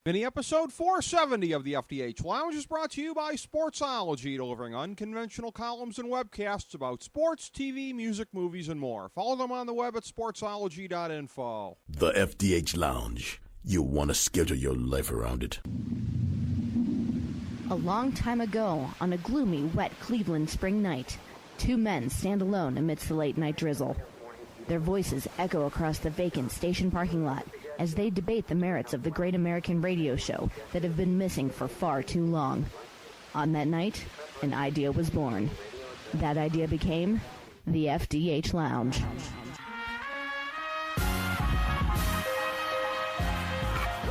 Mini episode 470 of the FDH Lounge is brought to you by Sportsology, delivering unconventional columns and webcasts about sports, TV, music, movies, and more. Follow them on the web at sportsology.info. The FDH Lounge. You want to schedule your life around it. A long time ago, on a gloomy, wet Cleveland spring night, two men stand alone amidst the late-night drizzle. Their voices echo across the vacant station parking lot as they debate the merits of the great American radio show that have been missing for far too long. On that night, an idea was born. That idea became the FDH Lounge.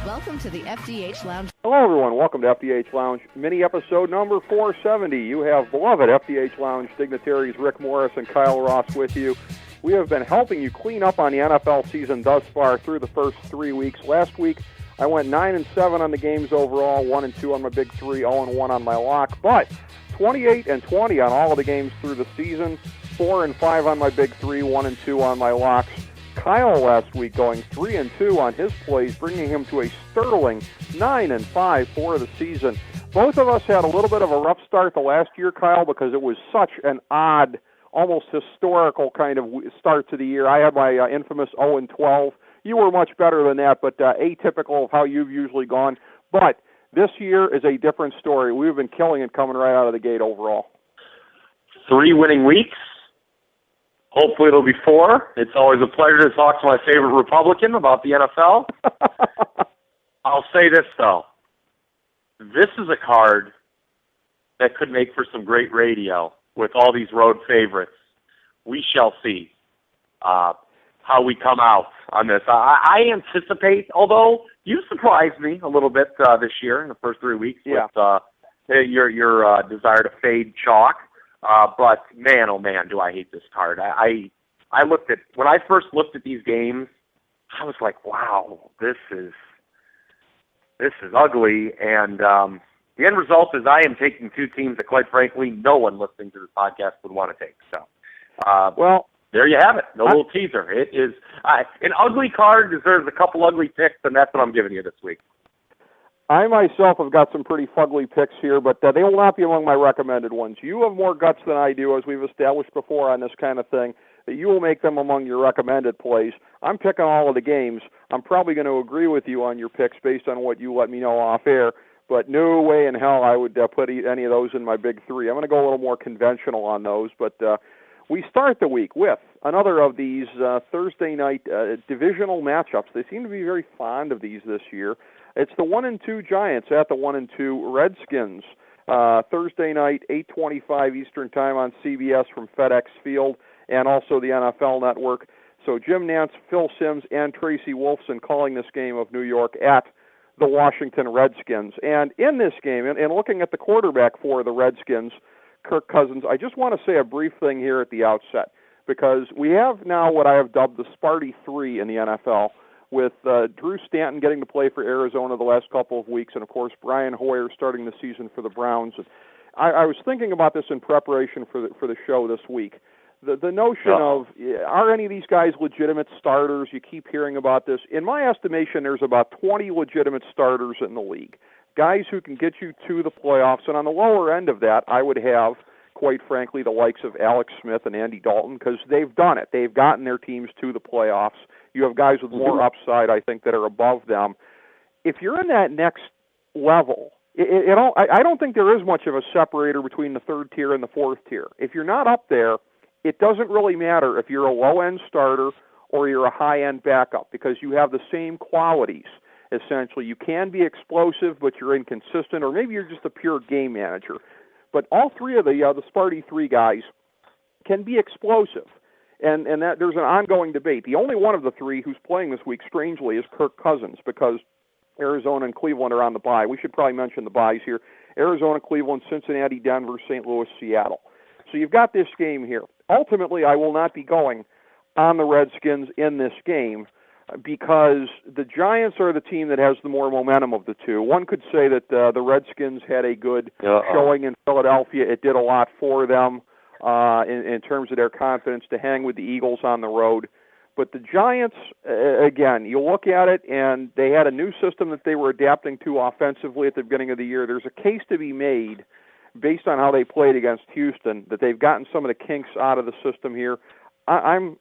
Welcome to the FDH Lounge. Hello, everyone. Welcome to FDH Lounge, mini episode number 470. You have beloved FDH Lounge dignitaries Rick Morris and Kyle Ross with you. We have been helping you clean up on the NFL season thus far through the first 3 weeks. Last week, I went 9-7 on the games overall, 1-2 on my big three, 0-1 on my lock, but 28-20 on all of the games through the season, 4-5 on my big three, 1-2 on my locks. Kyle last week going 3-2 on his plays, bringing him to a sterling 9-5 for the season. Both of us had a little bit of a rough start the last year, Kyle, because it was such an odd, almost historical kind of start to the year. I had my infamous 0-12. You were much better than that, but atypical of how you've usually gone. But this year is a different story. We've been killing it coming right out of the gate overall. 3 winning weeks. Hopefully it'll be 4. It's always a pleasure to talk to my favorite Republican about the NFL. I'll say this, though. This is a card that could make for some great radio with all these road favorites. We shall see how we come out on this. I anticipate, although you surprised me a little bit this year in the first 3 weeks with your desire to fade chalk. But man, oh man, do I hate this card. I looked at, when I first looked at these games, I was like, wow, this is ugly. And the end result is I am taking two teams that, quite frankly, no one listening to this podcast would want to take. So, well, there you have it. No little teaser. It is an ugly card deserves a couple ugly picks, and that's what I'm giving you this week. I myself have got some pretty fugly picks here, but they will not be among my recommended ones. You have more guts than I do, as we've established before on this kind of thing, that you will make them among your recommended plays. I'm picking all of the games. I'm probably going to agree with you on your picks based on what you let me know off air, but no way in hell I would put any of those in my big three. I'm going to go a little more conventional on those, but we start the week with another of these Thursday night divisional matchups. They seem to be very fond of these this year. It's the 1-2 Giants at the 1-2 Redskins. Thursday night, 8:25 Eastern Time on CBS from FedEx Field and also the NFL Network. So Jim Nantz, Phil Simms, and Tracy Wolfson calling this game of New York at the Washington Redskins. And in this game, and looking at the quarterback for the Redskins, Kirk Cousins, I just want to say a brief thing here at the outset, because we have now what I have dubbed the Sparty 3 in the NFL, with Drew Stanton getting to play for Arizona the last couple of weeks, and, of course, Brian Hoyer starting the season for the Browns. I was thinking about this in preparation for the show this week. The notion of, are any of these guys legitimate starters? You keep hearing about this. In my estimation, there's about 20 legitimate starters in the league, guys who can get you to the playoffs. And on the lower end of that, I would have, quite frankly, the likes of Alex Smith and Andy Dalton, because they've done it. They've gotten their teams to the playoffs. You have guys with more upside, I think, that are above them. If you're in that next level, I don't think there is much of a separator between the third tier and the fourth tier. If you're not up there, it doesn't really matter if you're a low-end starter or you're a high-end backup, because you have the same qualities, essentially. You can be explosive, but you're inconsistent, or maybe you're just a pure game manager. But all three of the Sparty 3 guys can be explosive. And that there's an ongoing debate. The only one of the three who's playing this week, strangely, is Kirk Cousins, because Arizona and Cleveland are on the bye. We should probably mention the byes here. Arizona, Cleveland, Cincinnati, Denver, St. Louis, Seattle. So you've got this game here. Ultimately, I will not be going on the Redskins in this game, because the Giants are the team that has the more momentum of the two. One could say that the Redskins had a good showing in Philadelphia. It did a lot for them in terms of their confidence to hang with the Eagles on the road. But the Giants, again, you look at it, and they had a new system that they were adapting to offensively at the beginning of the year. There's a case to be made, based on how they played against Houston, that they've gotten some of the kinks out of the system here. I'm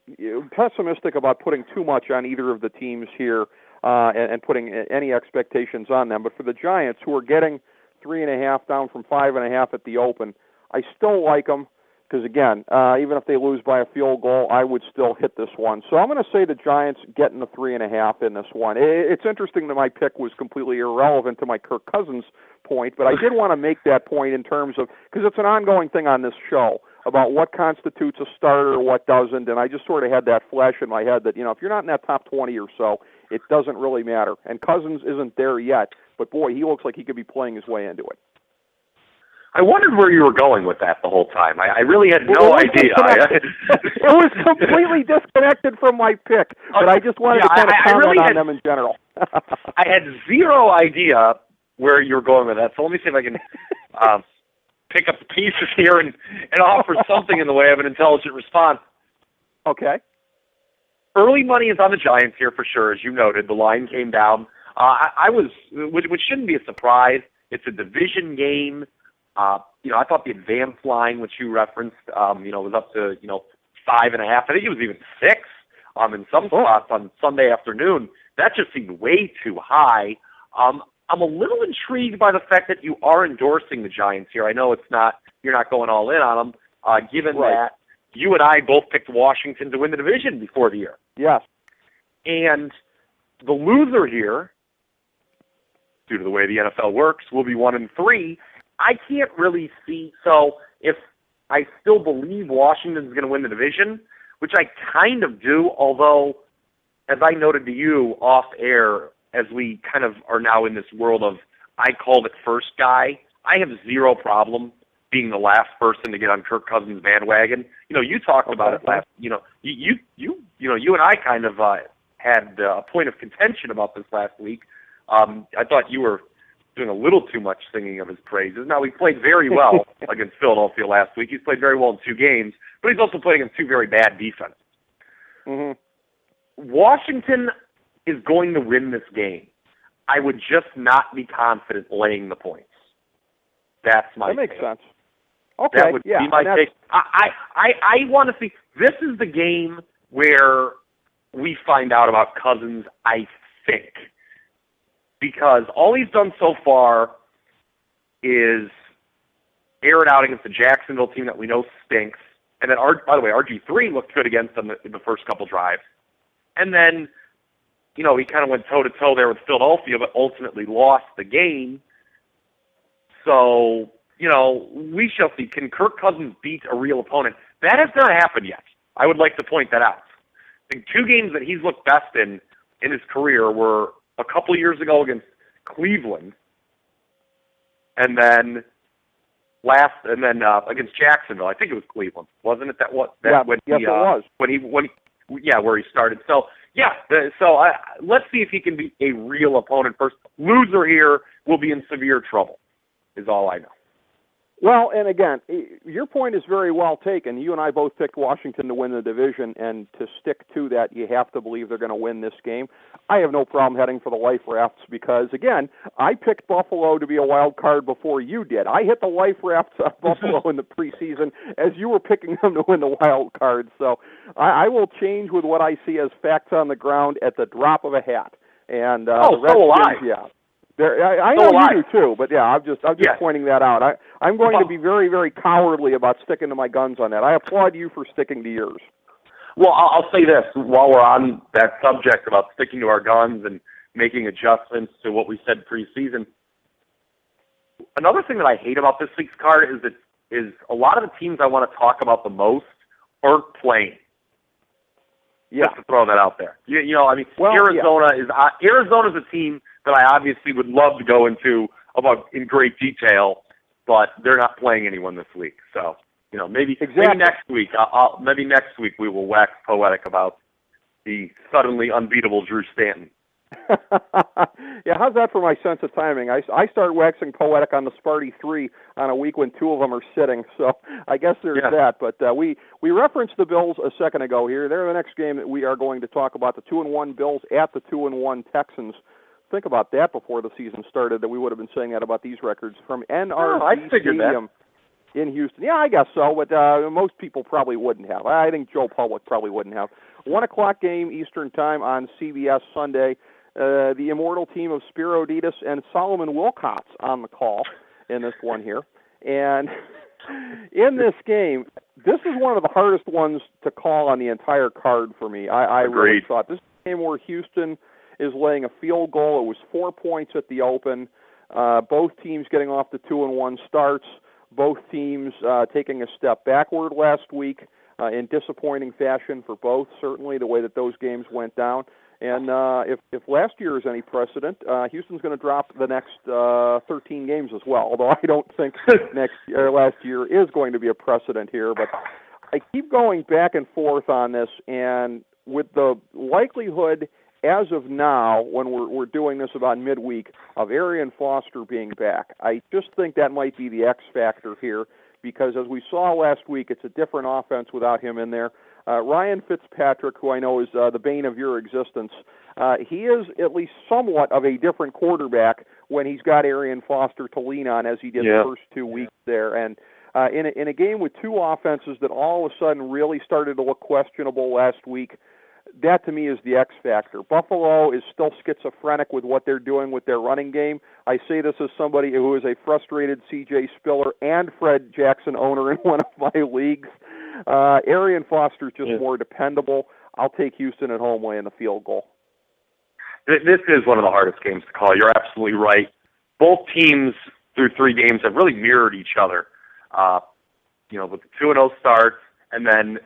pessimistic about putting too much on either of the teams here and putting any expectations on them. But for the Giants, who are getting 3.5 down from 5.5 at the open, I still like them. Because, again, even if they lose by a field goal, I would still hit this one. So I'm going to say the Giants getting the 3.5 in this one. It's interesting that my pick was completely irrelevant to my Kirk Cousins point, but I did want to make that point in terms of, because it's an ongoing thing on this show, about what constitutes a starter, what doesn't, and I just sort of had that flash in my head that, if you're not in that top 20 or so, it doesn't really matter. And Cousins isn't there yet, but, boy, he looks like he could be playing his way into it. I wondered where you were going with that the whole time. I really had no idea. It was completely disconnected from my pick, but I just wanted to kind of comment on them in general. I had zero idea where you were going with that, so let me see if I can pick up the pieces here and offer something in the way of an intelligent response. Okay. Early money is on the Giants here for sure, as you noted. The line came down. I was, which shouldn't be a surprise. It's a division game. I thought the advanced line, which you referenced, was up to, 5.5. I think it was even 6 in some spots on Sunday afternoon. That just seemed way too high. I'm a little intrigued by the fact that you are endorsing the Giants here. I know you're not going all in on them, given that you and I both picked Washington to win the division before the year. Yes. And the loser here, due to the way the NFL works, will be 1-3. I can't really see. So if I still believe Washington's going to win the division, which I kind of do, although, as I noted to you off air, as we kind of are now in this world of I called it first guy, I have zero problem being the last person to get on Kirk Cousins' bandwagon. You talked about it last. You and I kind of had a point of contention about this last week. I thought you were doing a little too much singing of his praises. Now, he played very well against Philadelphia last week. He's played very well in 2 games, but he's also playing against 2 very bad defenses. Mm-hmm. Washington is going to win this game. I would just not be confident laying the points. That's my That makes take. sense. Okay, that would be my take. I want to see. This is the game where we find out about Cousins, I think. Because all he's done so far is air it out against the Jacksonville team that we know stinks. And then, by the way, RG3 looked good against them in the first couple drives. And then, he kind of went toe-to-toe there with Philadelphia, but ultimately lost the game. So, we shall see. Can Kirk Cousins beat a real opponent? That has not happened yet. I would like to point that out. The 2 games that he's looked best in his career were a couple of years ago against Cleveland, and then against Jacksonville. I think it was Cleveland, wasn't it? It was. Where he started. So let's see if he can be a real opponent first. Loser here will be in severe trouble, is all I know. Well, and again, your point is very well taken. You and I both picked Washington to win the division, and to stick to that, you have to believe they're going to win this game. I have no problem heading for the life rafts because, again, I picked Buffalo to be a wild card before you did. I hit the life rafts of Buffalo in the preseason as you were picking them to win the wild card. So I will change with what I see as facts on the ground at the drop of a hat. And the Redskins, so will I. Yeah. I know you do too, but I'm just pointing that out. I'm going to be very, very cowardly about sticking to my guns on that. I applaud you for sticking to yours. Well, I'll say this while we're on that subject about sticking to our guns and making adjustments to what we said preseason. Another thing that I hate about this week's card is a lot of the teams I want to talk about the most aren't playing. Yeah. Just to throw that out there. Arizona's a team that I obviously would love to go into in great detail, but they're not playing anyone this week. So, maybe next week. Maybe next week we will wax poetic about the suddenly unbeatable Drew Stanton. Yeah, how's that for my sense of timing? I start waxing poetic on the Sparty 3 on a week when two of them are sitting, so I guess there's that. But we referenced the Bills a second ago here. They're the next game that we are going to talk about, the 2-1 Bills at the 2-1 Texans. Think about that before the season started, that we would have been saying that about these records from NRG Stadium in Houston. Yeah, I guess so, but most people probably wouldn't have. I think Joe Public probably wouldn't have. 1 o'clock game Eastern Time on CBS Sunday. The immortal team of Spiro Dedes and Solomon Wilcots on the call in this one here. And in this game, this is one of the hardest ones to call on the entire card for me. I really thought this is a game where Houston is laying a field goal. It was 4 points at the open. Both teams getting off the 2-1 starts. Both teams taking a step backward last week in disappointing fashion for both, certainly the way that those games went down. And if last year is any precedent, Houston's going to drop the next 13 games as well, although I don't think last year is going to be a precedent here. But I keep going back and forth on this, and with the likelihood as of now, when we're doing this about midweek, of Arian Foster being back, I just think that might be the X factor here, because as we saw last week, it's a different offense without him in there. Ryan Fitzpatrick, who I know is the bane of your existence, he is at least somewhat of a different quarterback when he's got Arian Foster to lean on, as he did the first 2 weeks there. And in a game with two offenses that all of a sudden really started to look questionable last week, that to me is the X factor. Buffalo is still schizophrenic with what they're doing with their running game. I say this as somebody who is a frustrated C.J. Spiller and Fred Jackson owner in one of my leagues. Arian Foster's just more dependable. I'll take Houston at home laying the field goal. This is one of the hardest games to call. You're absolutely right. Both teams through 3 games have really mirrored each other. With the 2-0 start, and then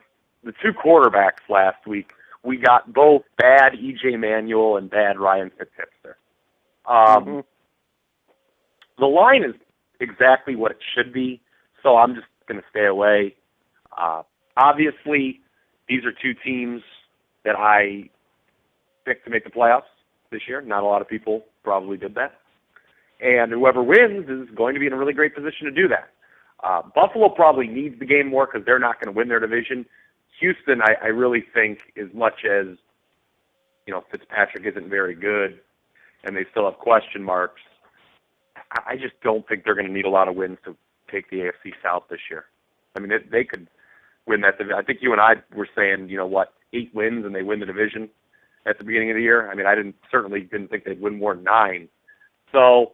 the 2 quarterbacks last week, we got both bad E.J. Manuel and bad Ryan Fitzpatrick. The line is exactly what it should be, so I'm just going to stay away. Obviously, these are 2 teams that I picked to make the playoffs this year. Not a lot of people probably did that. And whoever wins is going to be in a really great position to do that. Buffalo probably needs the game more because they're not going to win their division. Houston, I really think, as much as, Fitzpatrick isn't very good and they still have question marks, I just don't think they're going to need a lot of wins to take the AFC South this year. I mean, they could win that division. I think you and I were saying, 8 wins and they win the division at the beginning of the year. I mean, I certainly didn't think they'd win more than 9. So,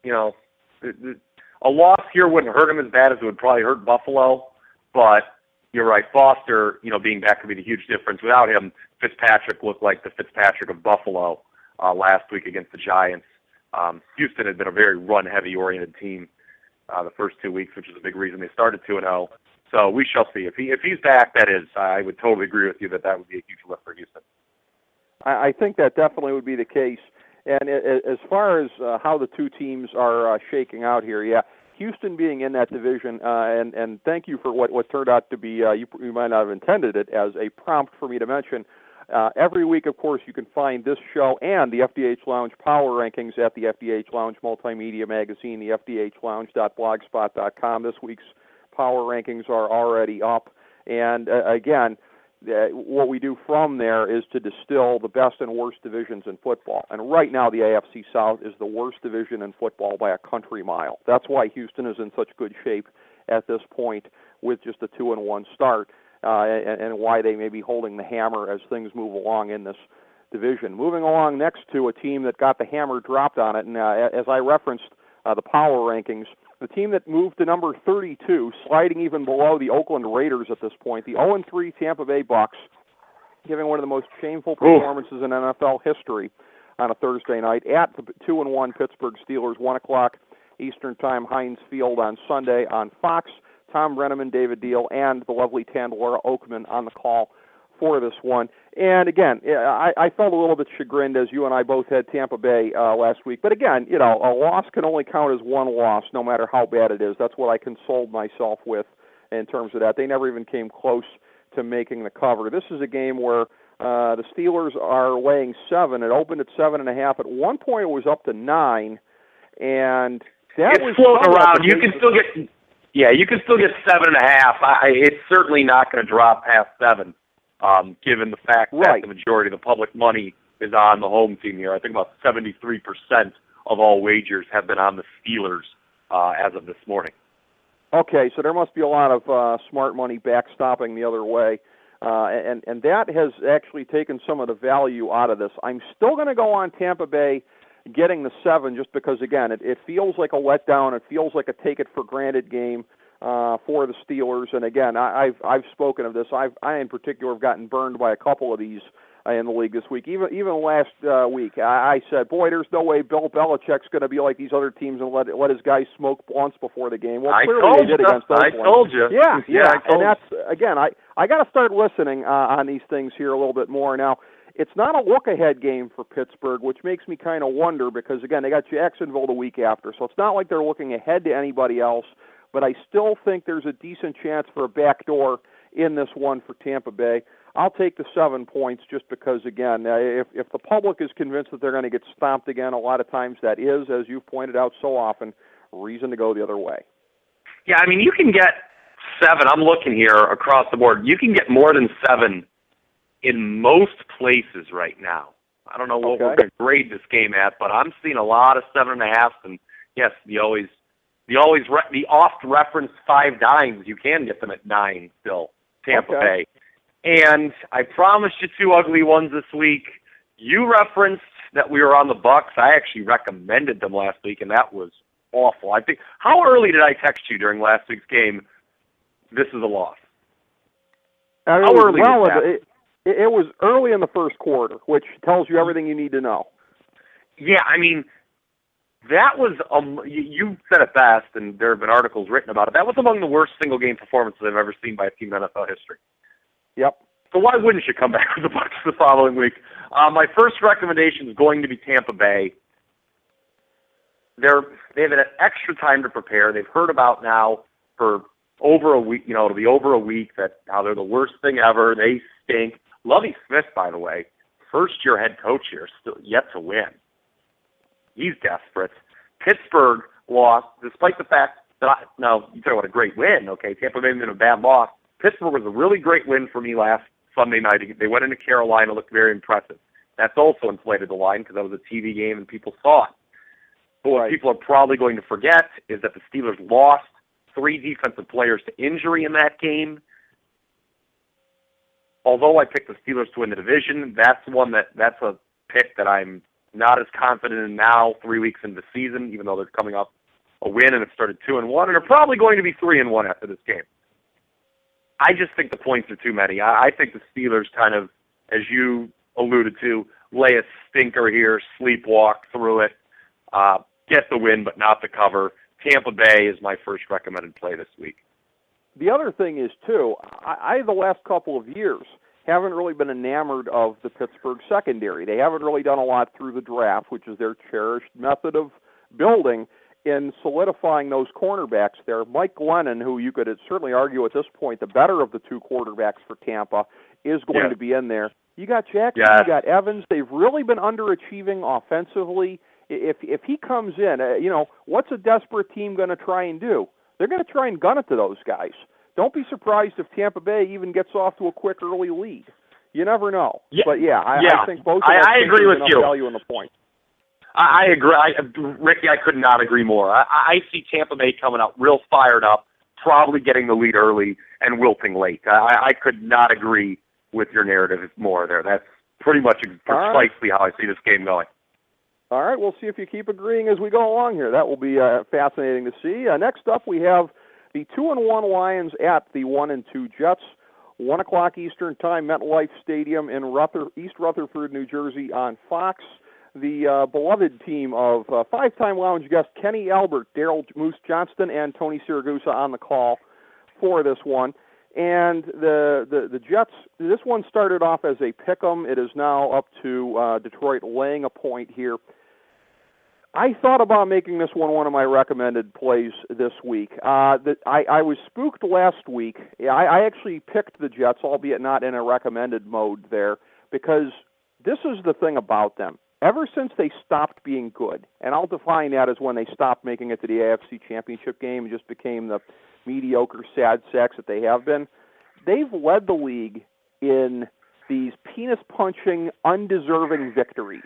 a loss here wouldn't hurt them as bad as it would probably hurt Buffalo, but you're right. Foster, being back could be the huge difference. Without him, Fitzpatrick looked like the Fitzpatrick of Buffalo last week against the Giants. Houston had been a very run-heavy oriented team the first 2 weeks, which is a big reason they started 2-0. So we shall see. If he's back, that is, I would totally agree with you that would be a huge lift for Houston. I think that definitely would be the case. And as far as how the 2 teams are shaking out here, Houston being in that division, and thank you for what turned out to be, you might not have intended it as a prompt for me to mention. Every week, of course, you can find this show and the FDH Lounge Power Rankings at the FDH Lounge Multimedia Magazine, the FDHLounge.blogspot.com. This week's Power Rankings are already up. And again, what we do from there is to distill the best and worst divisions in football. And right now, the AFC South is the worst division in football by a country mile. That's why Houston is in such good shape at this point with just a 2-1 start, and why they may be holding the hammer as things move along in this division. Moving along next to a team that got the hammer dropped on it, and as I referenced the power rankings, the team that moved to number 32, sliding even below the Oakland Raiders at this point, the 0-3 Tampa Bay Bucks, giving one of the most shameful performances in NFL history on a Thursday night at the 2-1 Pittsburgh Steelers, 1 o'clock Eastern Time, Heinz Field on Sunday on Fox. Tom Brenneman, David Deal, and the lovely Tandora Oakman on the call for this one. And again, I felt a little bit chagrined as you and I both had Tampa Bay last week. But again, a loss can only count as one loss, no matter how bad it is. That's what I consoled myself with in terms of that. They never even came close to making the cover. This is a game where The Steelers are laying 7. It opened at 7.5. At one point, it was up to 9, and that was floating around. You can still get 7.5. It's certainly not going to drop past 7, given the fact that the majority of the public money is on the home team here. I think about 73% of all wagers have been on the Steelers as of this morning. Okay, so there must be a lot of smart money backstopping the other way. And that has actually taken some of the value out of this. I'm still going to go on Tampa Bay getting the 7 just because, again, it feels like a letdown. It feels like a take-it-for-granted game for the Steelers. And, again, I've spoken of this. I, in particular, have gotten burned by a couple of these in the league this week. Even last week, I said, boy, there's no way Bill Belichick's going to be like these other teams and let his guys smoke blunts before the game. Well, clearly they did against those ones. I told you. Yeah. And that's, again, I got to start listening on these things here a little bit more. Now, it's not a look-ahead game for Pittsburgh, which makes me kind of wonder because, again, they got Jacksonville the week after. So it's not like they're looking ahead to anybody else, but I still think there's a decent chance for a backdoor in this one for Tampa Bay. I'll take the 7 points just because, again, if the public is convinced that they're going to get stomped again, a lot of times that is, as you've pointed out so often, reason to go the other way. Yeah, I mean, you can get 7. I'm looking here across the board. You can get more than 7 in most places right now. I don't know what we're going to grade this game at, but I'm seeing a lot of 7.5s, and yes, the oft-referenced 5 dimes, you can get them at 9 still, Tampa Bay. And I promised you 2 ugly ones this week. You referenced that we were on the Bucks. I actually recommended them last week, and that was awful. I think. How early did I text you during last week's game? This is a loss. How early? Well, it was early in the first quarter, which tells you everything you need to know. Yeah, I mean, that was you said it best, and there have been articles written about it. That was among the worst single-game performances I've ever seen by a team in NFL history. Yep. So why wouldn't you come back with the Bucks the following week? My first recommendation is going to be Tampa Bay. They've had extra time to prepare. They've heard about now for over a week. It'll be over a week that how they're the worst thing ever. They stink. Lovie Smith, by the way, first-year head coach here, still yet to win. He's desperate. Pittsburgh lost, despite the fact that you talk about a great win. Okay, Tampa Bay made a bad loss. Pittsburgh was a really great win for me last Sunday night. They went into Carolina, looked very impressive. That's also inflated the line because that was a TV game and people saw it. But what people are probably going to forget is that the Steelers lost 3 defensive players to injury in that game. Although I picked the Steelers to win the division, that's a pick that I'm not as confident in now, 3 weeks into the season, even though they're coming up a win and it started 2-1, and they're probably going to be 3-1 after this game. I just think the points are too many. I think the Steelers kind of, as you alluded to, lay a stinker here, sleepwalk through it, get the win but not the cover. Tampa Bay is my first recommended play this week. The other thing is, too, I the last couple of years haven't really been enamored of the Pittsburgh secondary. They haven't really done a lot through the draft, which is their cherished method of building, in solidifying those cornerbacks there. Mike Glennon, who you could certainly argue at this point the better of the 2 quarterbacks for Tampa, is going to be in there. You got Jackson, you got Evans. They've really been underachieving offensively. If he comes in, what's a desperate team going to try and do? They're going to try and gun it to those guys. Don't be surprised if Tampa Bay even gets off to a quick early lead. You never know. Yeah. But, I think both of us I agree with you. Value in the point. I agree. Ricky, I could not agree more. I see Tampa Bay coming out real fired up, probably getting the lead early and wilting late. I could not agree with your narrative more there. That's pretty much precisely how I see this game going. All right, we'll see if you keep agreeing as we go along here. That will be fascinating to see. Next up, we have the 2-1 Lions at the 1-2 Jets. 1 o'clock Eastern Time, MetLife Stadium in East Rutherford, New Jersey on Fox. The beloved team of 5-time Lounge guests Kenny Albert, Daryl Moose Johnston, and Tony Siragusa on the call for this one. And the Jets, this one started off as a pick'em. It is now up to Detroit laying a point here. I thought about making this one of my recommended plays this week. I was spooked last week. I actually picked the Jets, albeit not in a recommended mode there. because this is the thing about them. Ever since they stopped being good, and I'll define that as when they stopped making it to the AFC Championship game and just became the mediocre sad sacks that they have been, they've led the league in these penis-punching, undeserving victories.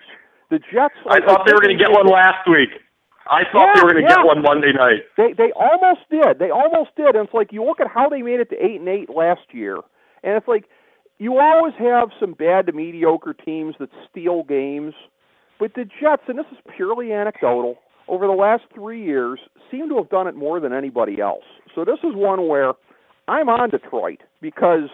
The Jets... I thought they were going to get one last week. I thought they were going to get one Monday night. They almost did. They almost did. And it's like, you look at how they made it to 8-8 last year, and it's like, you always have some bad to mediocre teams that steal games, but the Jets, and this is purely anecdotal, over the last 3 years, seem to have done it more than anybody else. So this is one where I'm on Detroit, because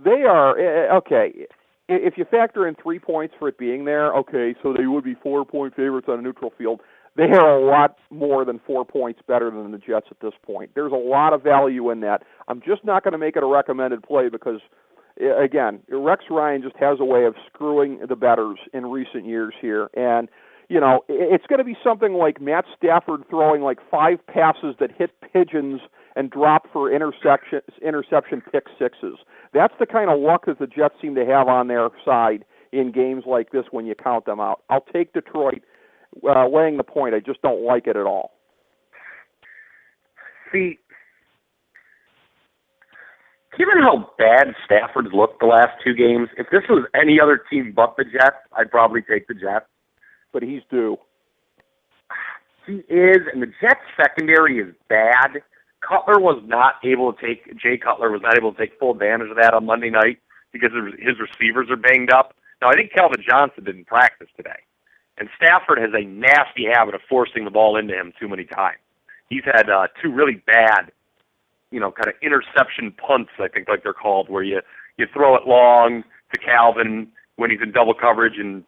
they are, okay, if you factor in 3 points for it being there, okay, so they would be 4-point favorites on a neutral field. They are a lot more than 4 points better than the Jets at this point. There's a lot of value in that. I'm just not going to make it a recommended play because, again, Rex Ryan just has a way of screwing the bettors in recent years here. And, you know, it's going to be something like Matt Stafford throwing like 5 passes that hit pigeons and drop for interception pick sixes. That's the kind of luck that the Jets seem to have on their side in games like this when you count them out. I'll take Detroit. Laying the point, I just don't like it at all. See, given how bad Stafford's looked the last 2 games, if this was any other team but the Jets, I'd probably take the Jets. But he's due. He is, and the Jets' secondary is bad. Jay Cutler was not able to take full advantage of that on Monday night because his receivers are banged up. Now, I think Calvin Johnson didn't practice today. And Stafford has a nasty habit of forcing the ball into him too many times. He's had 2 really bad, kind of interception punts, I think like they're called, where you throw it long to Calvin when he's in double coverage and,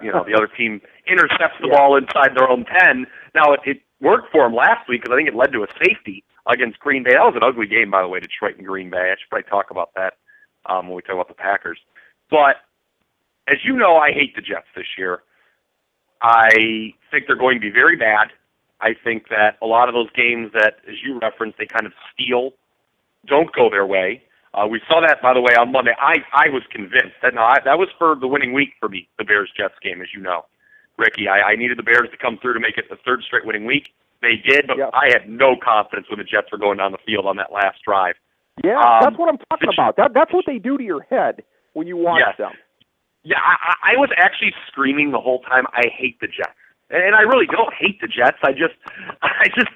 the other team intercepts the ball inside their own 10. Now, it worked for him last week because I think it led to a safety against Green Bay. That was an ugly game, by the way, Detroit and Green Bay. I should probably talk about that when we talk about the Packers. But, as you know, I hate the Jets this year. I think they're going to be very bad. I think that a lot of those games that, as you referenced, they kind of steal, don't go their way. We saw that, by the way, on Monday. I was convinced that that was for the winning week for me, the Bears-Jets game, as you know. Ricky, I needed the Bears to come through to make it the 3rd straight winning week. They did, but I had no confidence when the Jets were going down the field on that last drive. Yeah, that's what I'm talking about. That's what they do to your head when you watch them. Yeah, I was actually screaming the whole time, I hate the Jets. And I really don't hate the Jets. I just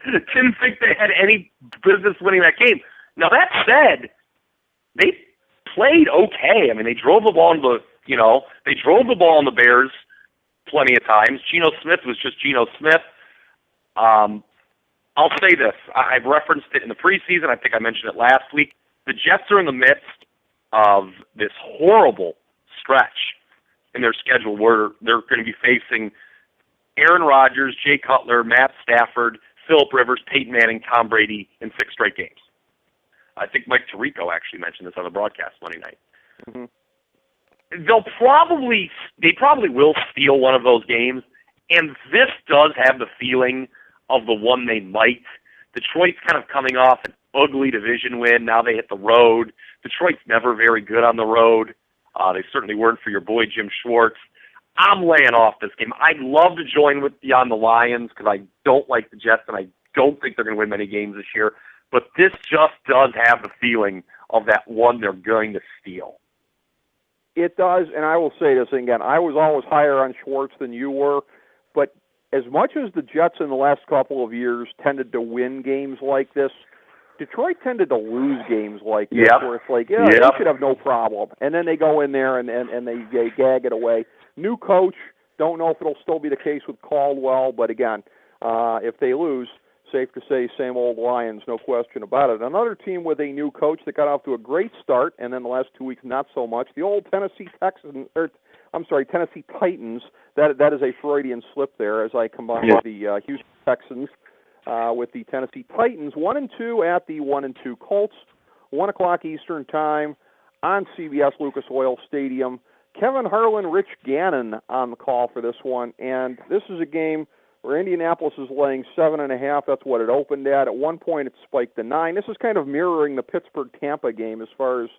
didn't think they had any business winning that game. Now, that said, they played okay. I mean, they drove the ball on the Bears plenty of times. Geno Smith was just Geno Smith. I'll say this. I've referenced it in the preseason. I think I mentioned it last week. The Jets are in the midst of this horrible stretch in their schedule where they're going to be facing Aaron Rodgers, Jay Cutler, Matt Stafford, Phillip Rivers, Peyton Manning, Tom Brady in 6 straight games. I think Mike Tirico actually mentioned this on the broadcast Monday night. Mm-hmm. They probably will steal one of those games, and this does have the feeling of the one they might. Detroit's kind of coming off an ugly division win. Now they hit the road. Detroit's never very good on the road. They certainly weren't for your boy Jim Schwartz. I'm laying off this game. I'd love to join with you on the Lions because I don't like the Jets and I don't think they're going to win many games this year. But this just does have the feeling of that one they're going to steal. It does, and I will say this again. I was always higher on Schwartz than you were, but as much as the Jets in the last couple of years tended to win games like this, Detroit tended to lose games like this, where it's like, they should have no problem. And then they go in there and they gag it away. New coach, don't know if it'll still be the case with Caldwell, but again, if they lose, safe to say, same old Lions, no question about it. Another team with a new coach that got off to a great start, and then the last 2 weeks not so much. The old Tennessee Titans. That is a Freudian slip there, as I combine the Houston Texans with the Tennessee Titans. 1-2 at the 1-2 Colts. 1:00 Eastern Time on CBS Lucas Oil Stadium. Kevin Harlan, Rich Gannon on the call for this one, and this is a game where Indianapolis is laying 7.5. That's what it opened at. At one point, it spiked to 9. This is kind of mirroring the Pittsburgh-Tampa game as far as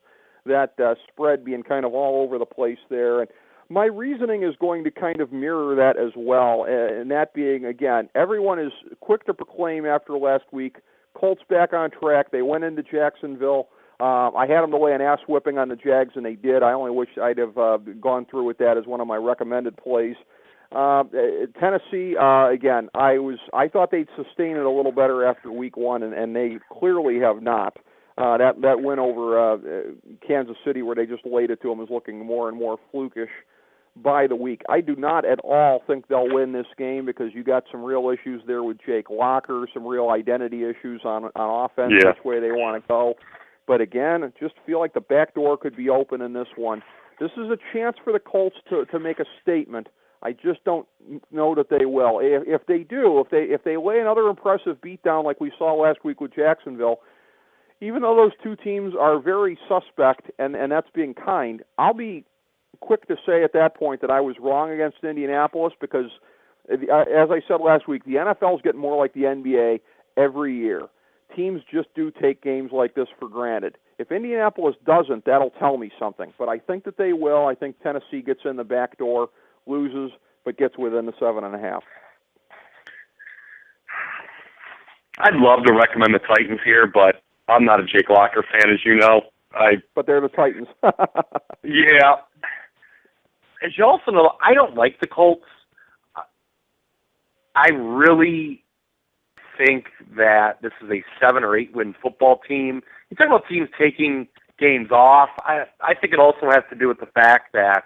that spread being kind of all over the place there. And my reasoning is going to kind of mirror that as well, and that being, again, everyone is quick to proclaim after last week, Colts back on track. They went into Jacksonville. I had them to lay an ass whipping on the Jags, and they did. I only wish I'd have gone through with that as one of my recommended plays. Tennessee, again, I thought they'd sustain it a little better after week one, and they clearly have not. That win over Kansas City, where they just laid it to them, is looking more and more flukish by the week. I do not at all think they'll win this game because you got some real issues there with Jake Locker, some real identity issues on offense, which way they want to go. But again, just feel like the back door could be open in this one. This is a chance for the Colts to make a statement. I just don't know that they will. If they do, if they lay another impressive beatdown like we saw last week with Jacksonville, even though those two teams are very suspect, and that's being kind, I'll be quick to say at that point that I was wrong against Indianapolis because, as I said last week, the NFL is getting more like the NBA every year. Teams just do take games like this for granted. If Indianapolis doesn't, that'll tell me something. But I think that they will. I think Tennessee gets in the back door, loses, but gets within the 7.5. I'd love to recommend the Titans here, but I'm not a Jake Locker fan, as you know. But they're the Titans. Yeah. As you also know, I don't like the Colts. I really think that this is a 7 or 8 win football team. You talk about teams taking games off. I think it also has to do with the fact that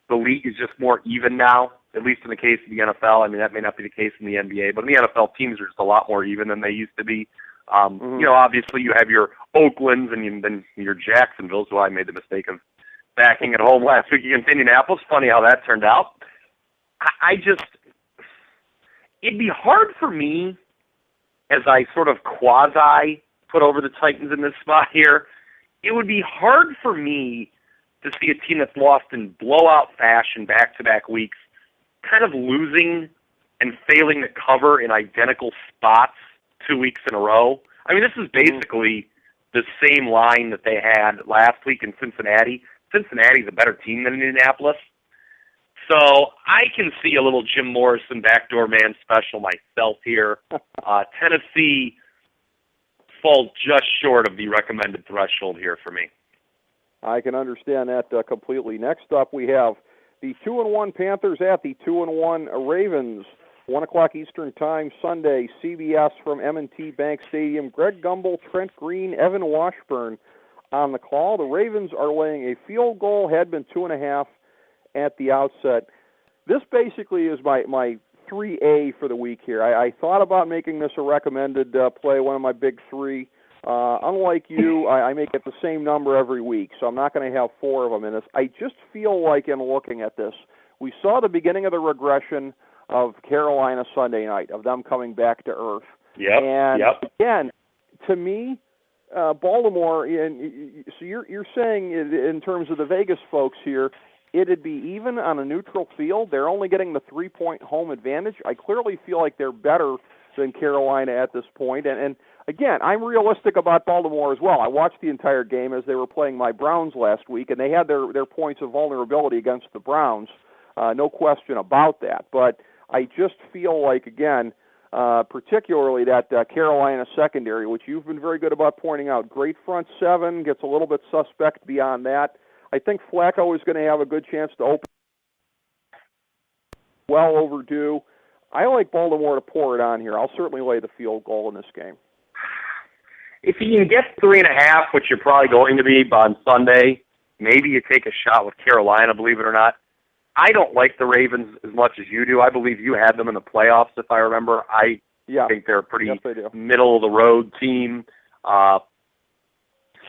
the league is just more even now, at least in the case of the NFL. I mean, that may not be the case in the NBA, but in the NFL, teams are just a lot more even than they used to be. You know, obviously you have your Oaklands and then your Jacksonvilles, who I made the mistake of backing at home last week against Indianapolis. Funny how that turned out. It'd be hard for me, as I sort of quasi put over the Titans in this spot here, it would be hard for me to see a team that's lost in blowout fashion back-to-back weeks kind of losing and failing to cover in identical spots 2 weeks in a row. I mean, this is basically the same line that they had last week in Cincinnati. Cincinnati's a better team than Indianapolis. So I can see a little Jim Morrison backdoor man special myself here. Tennessee falls just short of the recommended threshold here for me. I can understand that completely. Next up, we have the 2-1 Panthers at the 2-1 Ravens. 1 o'clock Eastern Time, Sunday, CBS from M&T Bank Stadium. Greg Gumbel, Trent Green, Evan Washburn on the call. The Ravens are laying a field goal, had been 2.5 at the outset. This basically is my 3A for the week here. I thought about making this a recommended play, one of my big three. Unlike you, I make it the same number every week, so I'm not going to have 4 of them in this. I just feel like in looking at this, we saw the beginning of the regression of Carolina Sunday night, of them coming back to earth. Again, to me, Baltimore, and so you're saying in terms of the Vegas folks here, it'd be even on a neutral field. They're only getting the 3-point home advantage. I clearly feel like they're better than Carolina at this point. And again, I'm realistic about Baltimore as well. I watched the entire game as they were playing my Browns last week, and they had their points of vulnerability against the Browns. No question about that. But I just feel like, again, particularly that Carolina secondary, which you've been very good about pointing out, great front seven, gets a little bit suspect beyond that. I think Flacco is going to have a good chance to open. Well overdue. I like Baltimore to pour it on here. I'll certainly lay the field goal in this game. If you can get 3.5, which you're probably going to be on Sunday, maybe you take a shot with Carolina, believe it or not. I don't like the Ravens as much as you do. I believe you had them in the playoffs, if I remember. I think they're a pretty middle-of-the-road team. 7-9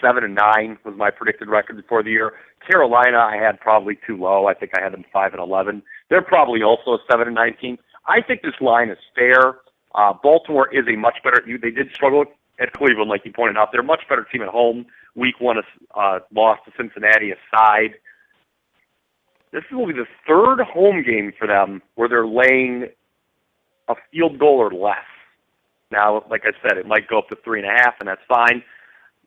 was my predicted record before the year. Carolina, I had probably too low. I think I had them 5-11. They're probably also a 7-9 team. I think this line is fair. Baltimore is a much better. They did struggle at Cleveland, like you pointed out. They're a much better team at home. Week 1 loss to Cincinnati aside. This will be the 3rd home game for them where they're laying a field goal or less. Now, like I said, it might go up to 3.5, and that's fine.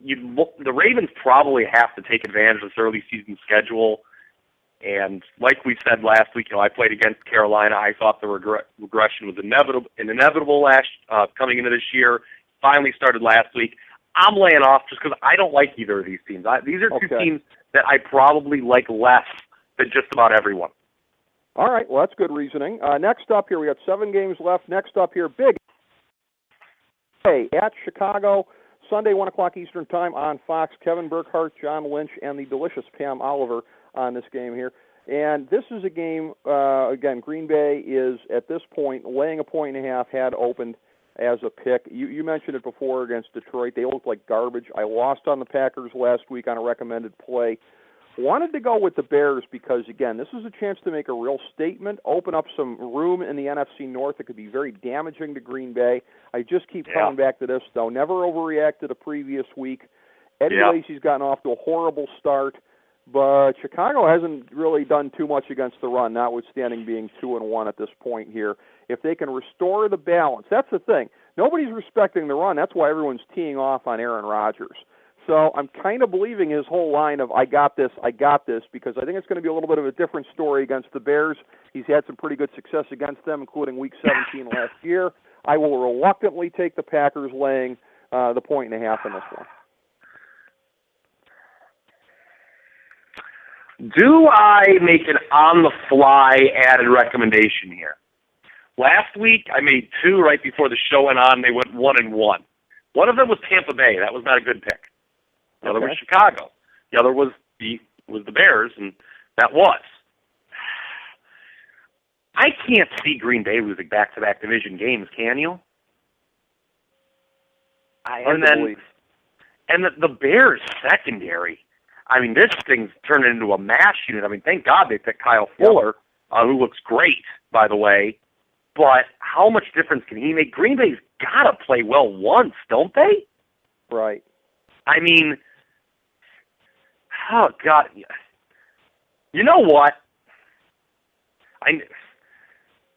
the Ravens probably have to take advantage of this early season schedule. And like we said last week, I played against Carolina. I thought the regression was inevitable coming into this year. Finally started last week. I'm laying off just because I don't like either of these teams. These are two teams that I probably like less than just about everyone. All right, well, that's good reasoning. Next up here, we got 7 games left. Next up here, big at Chicago, Sunday, 1 o'clock Eastern Time on Fox. Kevin Burkhardt, John Lynch, and the delicious Pam Oliver on this game here. And this is a game, again, Green Bay is, at this point, laying a 1.5, had opened as a pick. You mentioned it before against Detroit. They looked like garbage. I lost on the Packers last week on a recommended play. Wanted to go with the Bears because, again, this is a chance to make a real statement, open up some room in the NFC North that could be very damaging to Green Bay. I just keep coming back to this, though. Never overreacted a previous week. Eddie Lacy's gotten off to a horrible start, but Chicago hasn't really done too much against the run, notwithstanding being 2-1 at this point here. If they can restore the balance, that's the thing. Nobody's respecting the run. That's why everyone's teeing off on Aaron Rodgers. So I'm kind of believing his whole line of I got this, because I think it's going to be a little bit of a different story against the Bears. He's had some pretty good success against them, including Week 17 last year. I will reluctantly take the Packers laying the 1.5 in this one. Do I make an on-the-fly added recommendation here? Last week, I made 2 right before the show went on. They went 1-1. One of them was Tampa Bay. That was not a good pick. The other was Chicago. The other was the Bears, and that was. I can't see Green Bay losing back-to-back division games, can you? And the Bears secondary. I mean, this thing's turning into a mash unit. I mean, thank God they picked Kyle Fuller, who looks great, by the way. But how much difference can he make? Green Bay's got to play well once, don't they? Right. I mean, oh, God. You know what?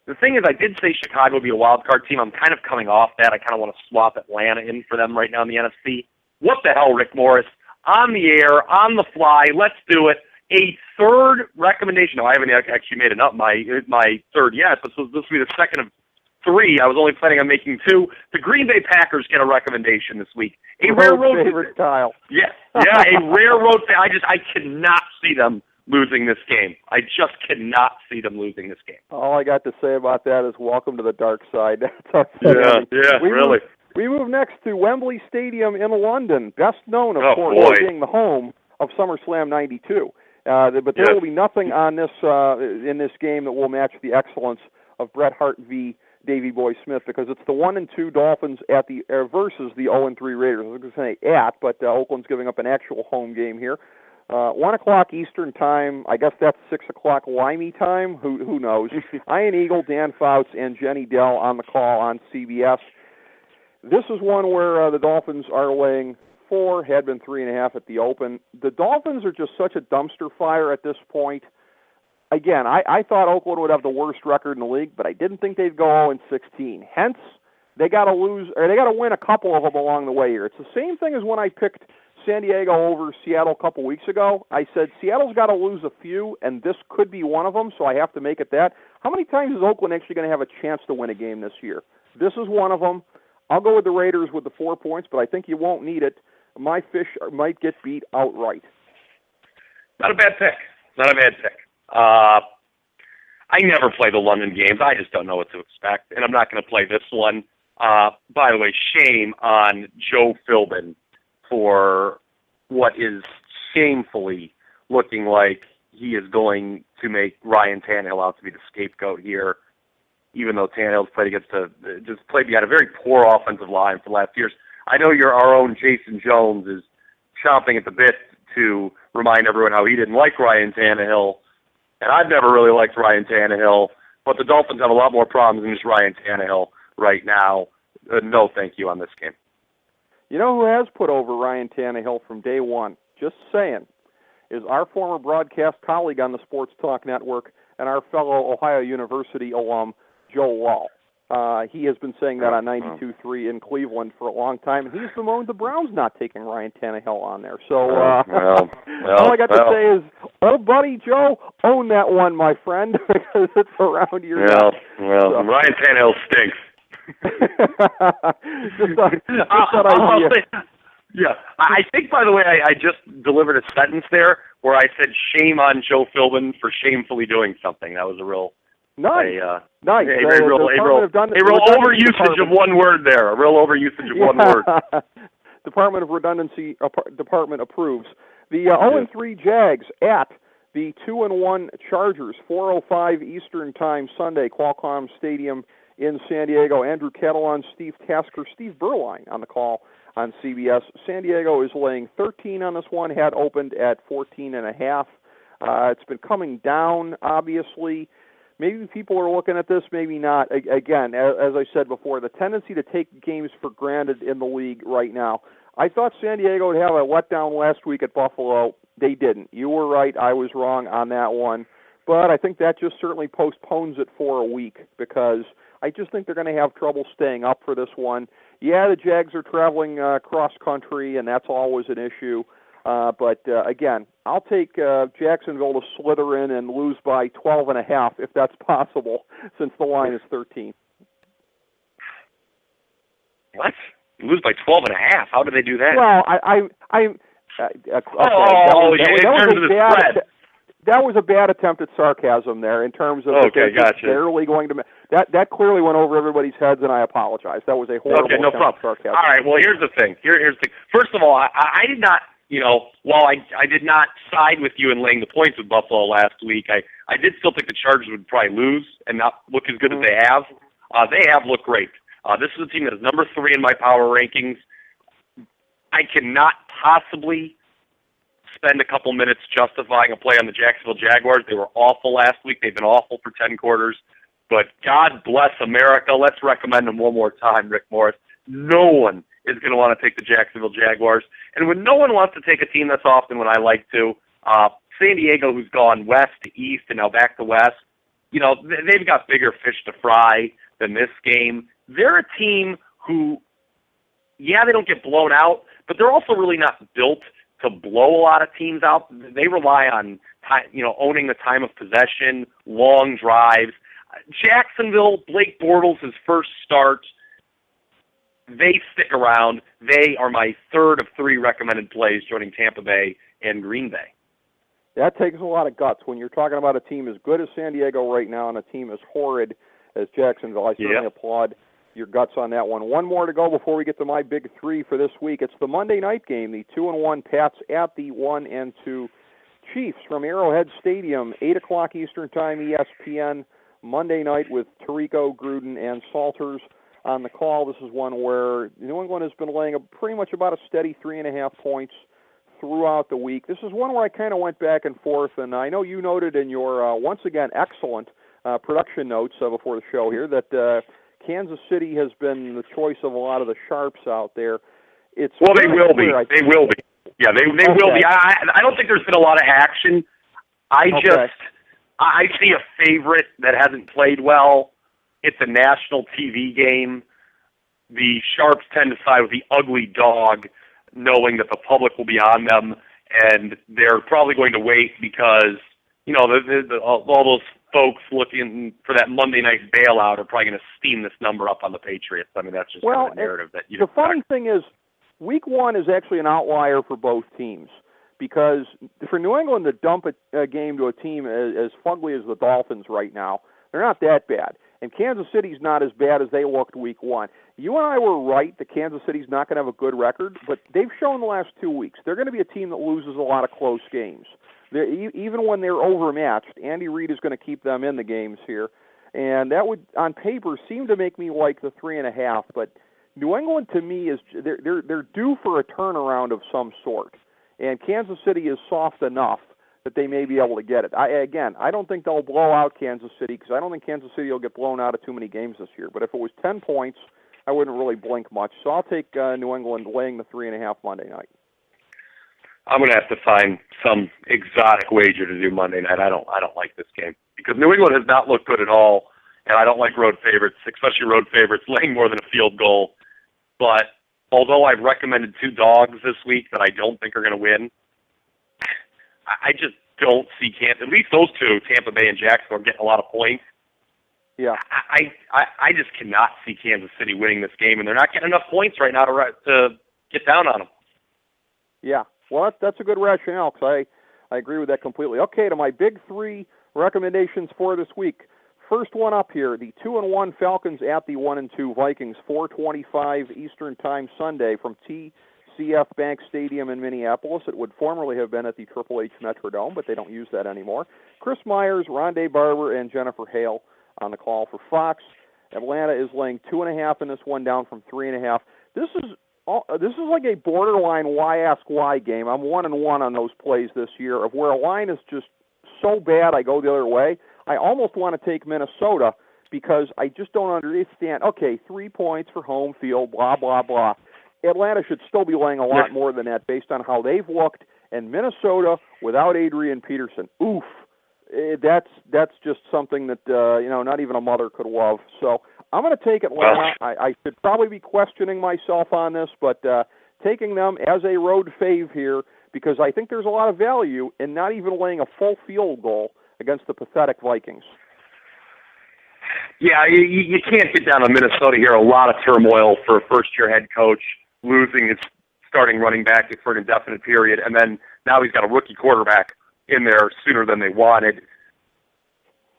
The thing is, I did say Chicago would be a wild card team. I'm kind of coming off that. I kind of want to swap Atlanta in for them right now in the NFC. What the hell, Rick Morris? On the air, on the fly, let's do it. A third recommendation. No, I haven't actually made it up, my third yet, but this will be the second of 3. I was only planning on making 2. The Green Bay Packers get a recommendation this week. A rare road favorite, Kyle. Yeah, a rare road. I cannot see them losing this game. I just cannot see them losing this game. All I got to say about that is welcome to the dark side. Really. We move next to Wembley Stadium in London, best known, of course, being the home of SummerSlam 92. But there will be nothing on this in this game that will match the excellence of Bret Hart v. Davey Boy Smith, because it's the 1-2 Dolphins at the versus the 0-3 Raiders. I was going to say at, but Oakland's giving up an actual home game here. 1 o'clock Eastern time. I guess that's 6 o'clock Limey time. Who knows? Ian Eagle, Dan Fouts, and Jenny Dell on the call on CBS. This is one where the Dolphins are laying 4, had been 3.5 at the open. The Dolphins are just such a dumpster fire at this point. Again, I thought Oakland would have the worst record in the league, but I didn't think they'd go 0-16. Hence, they got to win a couple of them along the way here. It's the same thing as when I picked San Diego over Seattle a couple weeks ago. I said Seattle's got to lose a few, and this could be one of them, so I have to make it that. How many times is Oakland actually going to have a chance to win a game this year? This is one of them. I'll go with the Raiders with the 4 points, but I think you won't need it. My fish might get beat outright. Not a bad pick. I never play the London games. I just don't know what to expect, and I'm not going to play this one. By the way, shame on Joe Philbin for what is shamefully looking like he is going to make Ryan Tannehill out to be the scapegoat here, even though Tannehill's played behind a very poor offensive line for the last years. I know our own Jason Jones is chomping at the bit to remind everyone how he didn't like Ryan Tannehill, and I've never really liked Ryan Tannehill, but the Dolphins have a lot more problems than just Ryan Tannehill right now. No thank you on this game. You know who has put over Ryan Tannehill from day one, just saying, is our former broadcast colleague on the Sports Talk Network and our fellow Ohio University alum, Joe Wall. He has been saying that on 92.3 in Cleveland for a long time, and he's bemoaned the Browns not taking Ryan Tannehill on there. So all I got to say is, old buddy Joe, own that one, my friend, because it's around your neck. So. Ryan Tannehill stinks. Yeah, I think, by the way, I just delivered a sentence there where I said shame on Joe Philbin for shamefully doing something. That was a real... Nice. Nice. A real overusage of one word there. A real overusage of one word. Department of Redundancy Department approves. The 0-3 Jags at the 2-1 Chargers, 4:05 Eastern Time Sunday, Qualcomm Stadium in San Diego. Andrew Catalon, Steve Tasker, Steve Berline on the call on CBS. San Diego is laying 13 on this one. Had opened at 14.5. It's been coming down, obviously. Maybe people are looking at this, maybe not. Again, as I said before, the tendency to take games for granted in the league right now. I thought San Diego would have a letdown last week at Buffalo. They didn't. You were right. I was wrong on that one. But I think that just certainly postpones it for a week because I just think they're going to have trouble staying up for this one. Yeah, the Jags are traveling cross-country, and that's always an issue. But again, I'll take Jacksonville to slither in and lose by 12.5 if that's possible, since the line is 13. What? Lose by 12.5? How do they do that? Well, that was a bad attempt at sarcasm there in terms of barely going to that clearly went over everybody's heads, and I apologize. That was a horrible attempt at sarcasm. All right, well, here's the thing. Here's the thing. First of all, I did not. While I did not side with you in laying the points with Buffalo last week, I did still think the Chargers would probably lose and not look as good as they have. They have looked great. This is a team that is number 3 in my power rankings. I cannot possibly spend a couple minutes justifying a play on the Jacksonville Jaguars. They were awful last week. They've been awful for 10 quarters. But God bless America. Let's recommend them one more time, Rick Morris. No one is going to want to take the Jacksonville Jaguars. And when no one wants to take a team, that's often when I like to. San Diego, who's gone west to east and now back to west, they've got bigger fish to fry than this game. They're a team who, they don't get blown out, but they're also really not built to blow a lot of teams out. They rely on owning the time of possession, long drives. Jacksonville, Blake Bortles, his first start, they stick around. They are my third of 3 recommended plays, joining Tampa Bay and Green Bay. That takes a lot of guts when you're talking about a team as good as San Diego right now and a team as horrid as Jacksonville. I certainly applaud your guts on that one. One more to go before we get to my big 3 for this week. It's the Monday night game, the 2-1 Pats at the 1-2 Chiefs from Arrowhead Stadium, 8 o'clock Eastern Time, ESPN, Monday night with Tirico, Gruden, and Salters on the call. This is one where New England has been laying pretty much about a steady 3.5 points throughout the week. This is one where I kind of went back and forth, and I know you noted in your, once again, excellent production notes before the show here that Kansas City has been the choice of a lot of the sharps out there. They will be. They will be. Yeah, they will be. I don't think there's been a lot of action. I see a favorite that hasn't played well. It's a national TV game. The sharps tend to side with the ugly dog, knowing that the public will be on them, and they're probably going to wait because, all those folks looking for that Monday night bailout are probably going to steam this number up on the Patriots. I mean, that's just kind of the narrative that you. The funny thing is, Week 1 is actually an outlier for both teams because for New England to dump a game to a team as fugly as the Dolphins right now, they're not that bad. And Kansas City's not as bad as they looked Week 1. You and I were right that Kansas City's not going to have a good record, but they've shown the last 2 weeks they're going to be a team that loses a lot of close games. Even when they're overmatched, Andy Reid is going to keep them in the games here. And that would, on paper, seem to make me like the 3.5. But New England, to me, they're due for a turnaround of some sort. And Kansas City is soft enough that they may be able to get it. I don't think they'll blow out Kansas City because I don't think Kansas City will get blown out of too many games this year. But if it was 10 points, I wouldn't really blink much. So I'll take New England laying the 3.5 Monday night. I'm going to have to find some exotic wager to do Monday night. I don't like this game because New England has not looked good at all, and I don't like road favorites, especially road favorites laying more than a field goal. But although I've recommended 2 dogs this week that I don't think are going to win, I just don't see at least those 2, Tampa Bay and Jacksonville, are getting a lot of points. Yeah, I just cannot see Kansas City winning this game, and they're not getting enough points right now to get down on them. Yeah, well, that's a good rationale, because I agree with that completely. Okay, to my big 3 recommendations for this week. First one up here, the 2-1 Falcons at the 1-2 Vikings, 4:25 Eastern Time Sunday from TCF Bank Stadium in Minneapolis. It would formerly have been at the Triple H Metrodome, but they don't use that anymore. Chris Myers, Rondé Barber, and Jennifer Hale on the call for Fox. Atlanta is laying 2.5 in this one, down from 3.5. This is like a borderline why ask why game. I'm 1-1 on those plays this year, of where a line is just so bad I go the other way. I almost want to take Minnesota because I just don't understand. Okay, 3 points for home field, blah, blah, blah. Atlanta should still be laying a lot more than that based on how they've looked. And Minnesota, without Adrian Peterson, oof, that's just something that, not even a mother could love. So I'm going to take Atlanta. I should probably be questioning myself on this, but taking them as a road fave here because I think there's a lot of value in not even laying a full field goal against the pathetic Vikings. Yeah, you can't get down on Minnesota here. A lot of turmoil for a first-year head coach, losing his starting running back for an indefinite period, and then now he's got a rookie quarterback in there sooner than they wanted.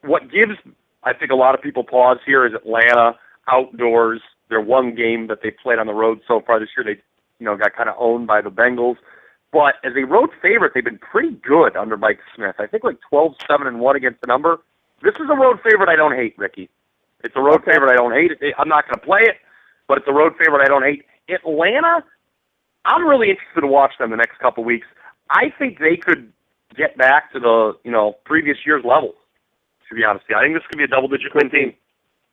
What gives, I think, a lot of people pause here is Atlanta outdoors. Their one game that they played on the road so far this year, they got kind of owned by the Bengals. But as a road favorite, they've been pretty good under Mike Smith. I think like 12-7-1 against the number. This is a road favorite I don't hate, Ricky. It's a road favorite I don't hate. I'm not going to play it, but it's a road favorite I don't hate. Atlanta, I'm really interested to watch them the next couple weeks. I think they could get back to the previous year's levels, to be honest with you. I think this could be a double-digit win team.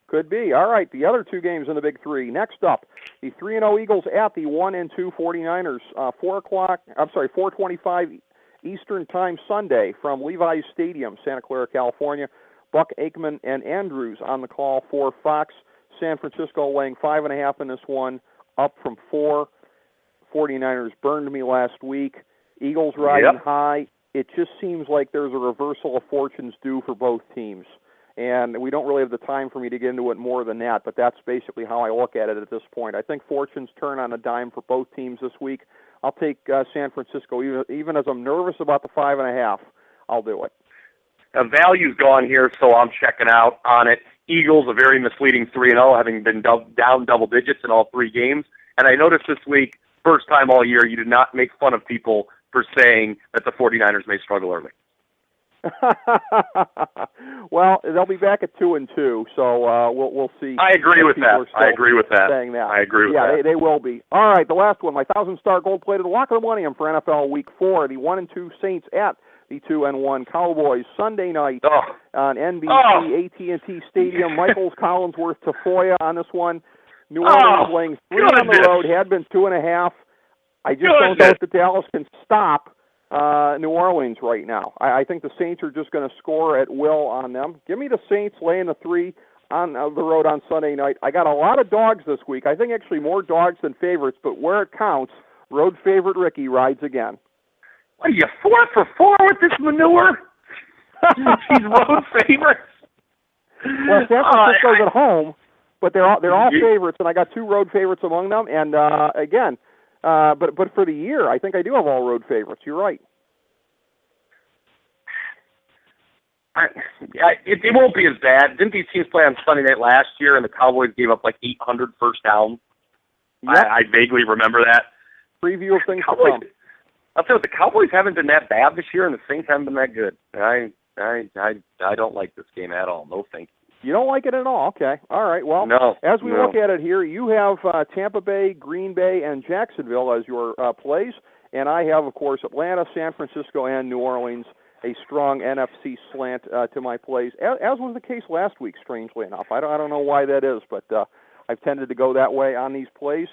Could be. All right, the other 2 games in the Big 3. Next up, the 3-0 Eagles at the 1-2 49ers. 4:25 Eastern Time Sunday from Levi's Stadium, Santa Clara, California. Buck Aikman and Andrews on the call for Fox. San Francisco laying 5.5 in this one, up from 4. 49ers burned me last week. Eagles riding high. It just seems like there's a reversal of fortunes due for both teams. And we don't really have the time for me to get into it more than that, but that's basically how I look at it at this point. I think fortunes turn on a dime for both teams this week. I'll take San Francisco, even as I'm nervous about the 5.5. I'll do it. Value's gone here, so I'm checking out on it. Eagles, a very misleading 3-0, having been down double digits in all 3 games. And I noticed this week, first time all year, you did not make fun of people for saying that the 49ers may struggle early. Well, they'll be back at 2-2, so we'll see. I agree with that. I agree with that. Saying that. I agree with that. Yeah, they will be. All right, the last one, my 1,000-star gold-plated lock of the millennium for NFL Week 4, the 1-2 Saints at the 2-1 Cowboys Sunday night on NBC, AT&T Stadium. Michaels, Collinsworth, Tafoya on this one. New Orleans laying 3 on the road, had been 2.5. I just don't know if the Dallas can stop New Orleans right now. I think the Saints are just going to score at will on them. Give me the Saints laying the 3 on the road on Sunday night. I got a lot of dogs this week. I think actually more dogs than favorites, but where it counts, road favorite Ricky rides again. What are you, 4 for 4 with this manure? These road favorites? Well, San Francisco's at home, but they're all favorites, and I got 2 road favorites among them. And again, but for the year, I think I do have all road favorites. You're right. It won't be as bad. Didn't these teams play on Sunday night last year, and the Cowboys gave up like 800 first downs? Yep. I vaguely remember that. Preview of things to come. I'll tell you what, the Cowboys haven't been that bad this year, and the Saints haven't been that good. I don't like this game at all. No thank you. You don't like it at all? Okay. All right. Well, as we look at it here, you have Tampa Bay, Green Bay, and Jacksonville as your plays, and I have, of course, Atlanta, San Francisco, and New Orleans, a strong NFC slant to my plays, as was the case last week, strangely enough. I don't know why that is, but I've tended to go that way on these plays.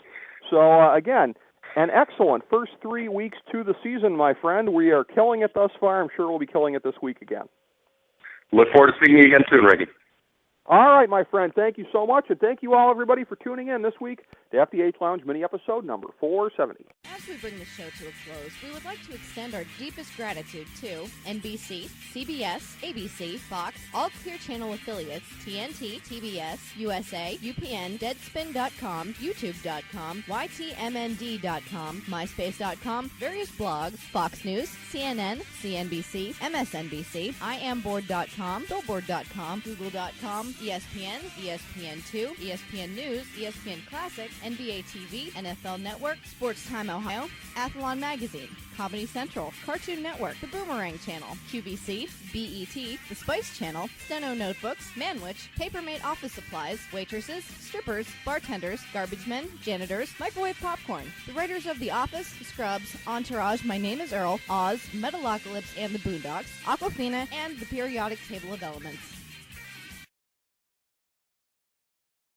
So, again, an excellent first 3 weeks to the season, my friend. We are killing it thus far. I'm sure we'll be killing it this week again. Look forward to seeing you again soon, Ricky. All right, my friend. Thank you so much, and thank you all, everybody, for tuning in this week to FDH Lounge mini episode number 470. As we bring the show to a close, we would like to extend our deepest gratitude to NBC, CBS, ABC, Fox, all Clear Channel affiliates, TNT, TBS, USA, UPN, Deadspin.com, YouTube.com, YTMND.com, MySpace.com, various blogs, Fox News, CNN, CNBC, MSNBC, IamBoard.com, Billboard.com, Google.com, ESPN, ESPN2, ESPN News, ESPN Classic, NBA TV, NFL Network, Sports Time Ohio, Athlon Magazine, Comedy Central, Cartoon Network, The Boomerang Channel, QVC, BET, The Spice Channel, Steno Notebooks, Manwich, Papermate Office Supplies, waitresses, strippers, bartenders, garbage men, janitors, microwave popcorn, the writers of The Office, Scrubs, Entourage, My Name is Earl, Oz, Metalocalypse and the Boondocks, Aquafina, and the periodic table of elements.